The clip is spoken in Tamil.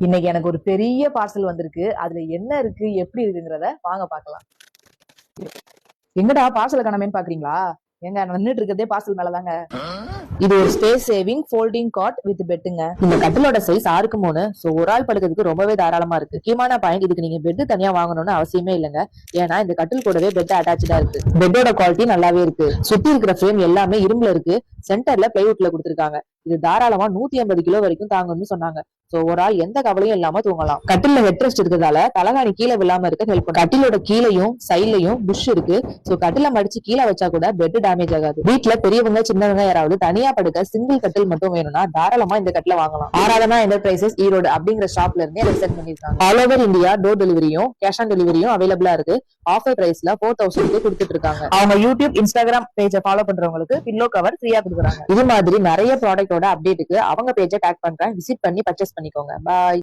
இன்னைக்கு எனக்கு ஒரு பெரிய பார்சல் வந்திருக்கு. அதுல என்ன இருக்கு, எப்படி இருக்குங்கிறத வாங்க பார்க்கலாம். எங்கடா பார்சல காணோமேன்னு பாக்குறீங்களா? ஏங்க நான் நின்னுட்டு இருக்கதே பார்சல் மேலதாங்க. இது ஒரு space saving folding cot with பெட்டுங்க. இந்த கட்டிலோட சைஸ் 6x3. சோ ஒரு ஆள் படுக்கிறதுக்கு ரொம்பவே தாராளமா இருக்கு. முக்கியமான பாயிண்ட், இதுக்கு நீங்க பெட் தனியா வாங்கணும்னு அவசியமே இல்லைங்க. ஏன்னா இந்த கட்டில் கூடவே பெட் அட்டாச்சா இருக்கு. பெட்டோட குவாலிட்டி நல்லாவே இருக்கு. சுத்தி இருக்கிற ஃப்ரேம் எல்லாமே இரும்புல இருக்கு. சென்டர்ல பிளைவுட்ல கொடுத்திருக்காங்க. இது தாராளமா 150 கிலோ வரைக்கும் தாங்கும்னு சொன்னாங்க. சோ ஒரு ஆள் எந்த கவலையும் இல்லாம தூங்கலாம். கட்டில ஹெட்ரெஸ்ட் இருக்கிறதால தலகாணி கீழே விழாம இருக்க ஹெல்ப் பண்ணும். கட்டிலோட கீழையும் சைட்லயும் புஷ் இருக்கு. சோ கட்டில மடிச்சு கீழே வச்சா கூட பெட் டேமேஜ் ஆகாது. வீட்டுல பெரியவங்க சின்னவங்க யாராவது தனியா படுக்க சிங்கிள் கட்டில் மட்டும் வேணும்னா தாராளமா இந்த கட்டில வாங்கலாம். ஆராதனா என்டர்பிரைசஸ் ஈரோடு அப்படிங்கிற ஷாப்ல இருந்து எனக்கு சென்ட் பண்ணிருக்காங்க. ஆல் ஓவர் இந்தியா டோர் டெலிவரியும் கேஷ் ஆன் டெலிவரியும் அவைலபிளா இருக்கு. ஆஃபர் பிரைஸ்ல 4000 கொடுத்துட்டு இருக்காங்க. அவங்க யூடியூப் இன்ஸ்டாகிராம் பேஜை ஃபாலோ பண்றவங்களுக்கு பில்லோ கவர் ஃப்ரீயா கொடுக்குறாங்க. இது மாதிரி நிறைய ப்ராடக்டோட அப்டேட்டுக்கு அவங்க பேஜை டேக் பண்றேன். விசிட் பண்ணி பர்ச்சேஸ் பண்ணிக்கோங்க. பாய்.